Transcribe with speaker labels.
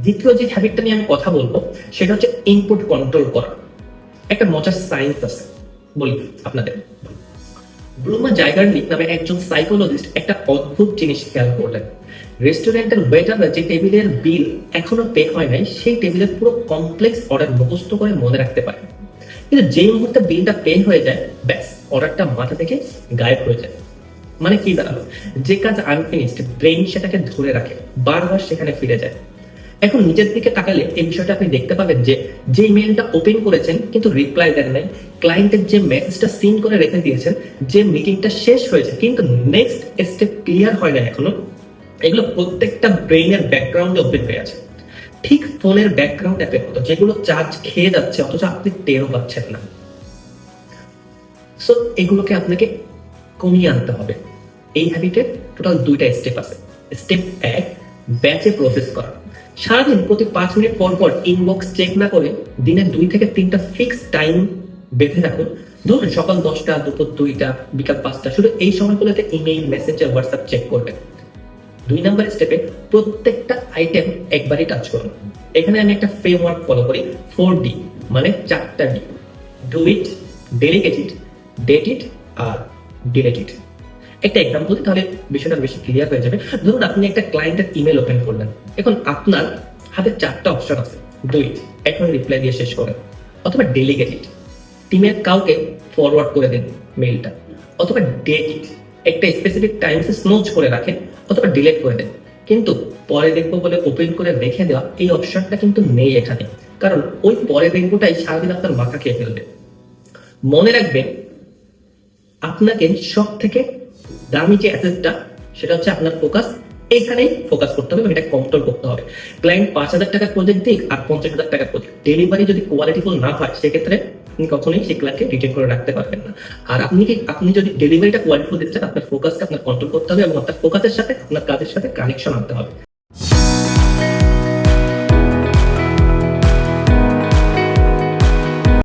Speaker 1: দ্বিতীয় যে হ্যাবিটটা নিয়ে আমি কথা বলবো সেটা হচ্ছে ইনপুট কন্ট্রোল করা। একটা মজার সায়েন্স আছে, বলি আপনাদের। ব্লুমা জাইগার্নিক নামে একজন সাইকোলজিস্ট একটা অদ্ভুত জিনিস খেয়াল করলেন। রেস্টুরেন্টের ওয়েটাররা যে টেবিলের বিল এখনো পে হয় নাই, সেই টেবিলের পুরো কমপ্লেক্স অর্ডার মুখস্থ করে মনে রাখতে পারে। কিন্তু যেই মুহূর্তে বিলটা পে হয়ে যায়, ব্যাস অর্ডারটা মাথা থেকে গায়েব হয়ে যায়। মানে কি দাঁড়ালো, যে কাজ আনফিনিশড ব্রেইন সেটাকে ধরে রাখে, বারবার সেখানে ফিরে যায়। এখন নিজের দিকে তাকালে এই বিষয়টা আপনি দেখতে পাবেন যে ইমেলটা ওপেন করেছেন কিন্তু রিপ্লাই দেন নাই, ক্লায়েন্টের যে মেসেজটা সিন করে রেখে দিয়েছেন, যে মিটিংটা শেষ হয়েছে কিন্তু নেক্সট স্টেপ ক্লিয়ার হয় না এখনো, এগুলো প্রত্যেকটা ব্রেইনের ব্যাকগ্রাউন্ডে ওপেন হয়ে আছে। ঠিক ফোনের ব্যাকগ্রাউন্ড অ্যাপের মতো, যেগুলো চার্জ খেয়ে যাচ্ছে অথচ আপনি টেরও পাচ্ছেন না। সো এগুলোকে আপনাকে কমিয়ে আনতে হবে। এই হ্যাবিটের টোটাল দুইটা স্টেপ আছে। স্টেপ 1, ব্যাচে প্রসেস করা। সারাদিন প্রতি 5 মিনিট পর পর ইনবক্স চেক না করে দিনে 2 থেকে 3টা ফিক্সড টাইম বেঁধে রাখুন। ধরুন সকাল 10টা, দুপুর 2টা, বিকাল 5টা, শুধু এই সময়গুলোতে ইমেইল, মেসেঞ্জার, হোয়াটসঅ্যাপ চেক করবেন। 2 নাম্বার স্টেপে প্রত্যেকটা আইটেম একবারই টাচ করুন। এখানে আমি একটা ফ্রেমওয়ার্ক ফলো করি, 4D, মানে 4টা D: do it, delegate it, date it আর ডিলেট ইট। একটা এক্সাম্পল তাহলে বিষয়টা বেশি ক্লিয়ার হয়ে যাবে। ধরুন আপনি একটা ক্লায়েন্টের ইমেল ওপেন করলেন, এখন আপনার হাতে 4টা অপশন আছে। ডু ইট, এখন রিপ্লাই দিয়ে শেষ করেন, অথবা ডেলিগেট ইট, টিমের কাউকে ফরওয়ার্ড করে দেন মেইলটা, অথবা ডেট ইট, একটা স্পেসিফিক টাইমসে স্নোজ করে রাখেন, অথবা ডিলিট করে দেন। কিন্তু পরে দেখবো বলে ওপেন করে রেখে দেওয়া, এই অপশনটা কিন্তু নেই এখানে, কারণ ওই পরে দেখবোটাই সারাদিন আপনার মাথা খেয়ে ফেলবে। মনে রাখবেন, আপনাকে সব থেকে দামি যে অ্যাসেটটা সেটা হচ্ছে আপনার ফোকাস। এখানেই ফোকাস করতে হবে এবং এটা কন্ট্রোল করতে হবে। ক্লায়েন্ট 5,000 টাকার প্রজেক্ট দিক আর 50,000 টাকার প্রজেক্ট, ডেলিভারি যদি কোয়ালিটিফুল না হয় সেক্ষেত্রে আপনি কখনোই সেই ক্লায়েন্টকে রিটেন করে রাখতে পারবেন না। আর আপনি যদি ডেলিভারিটা কোয়ালিটিফুল দিতে চান, আপনার ফোকাসকে আপনার কন্ট্রোল করতে হবে এবং আপনার ফোকাসের সাথে আপনার কাজের সাথে কানেকশন আনতে হবে।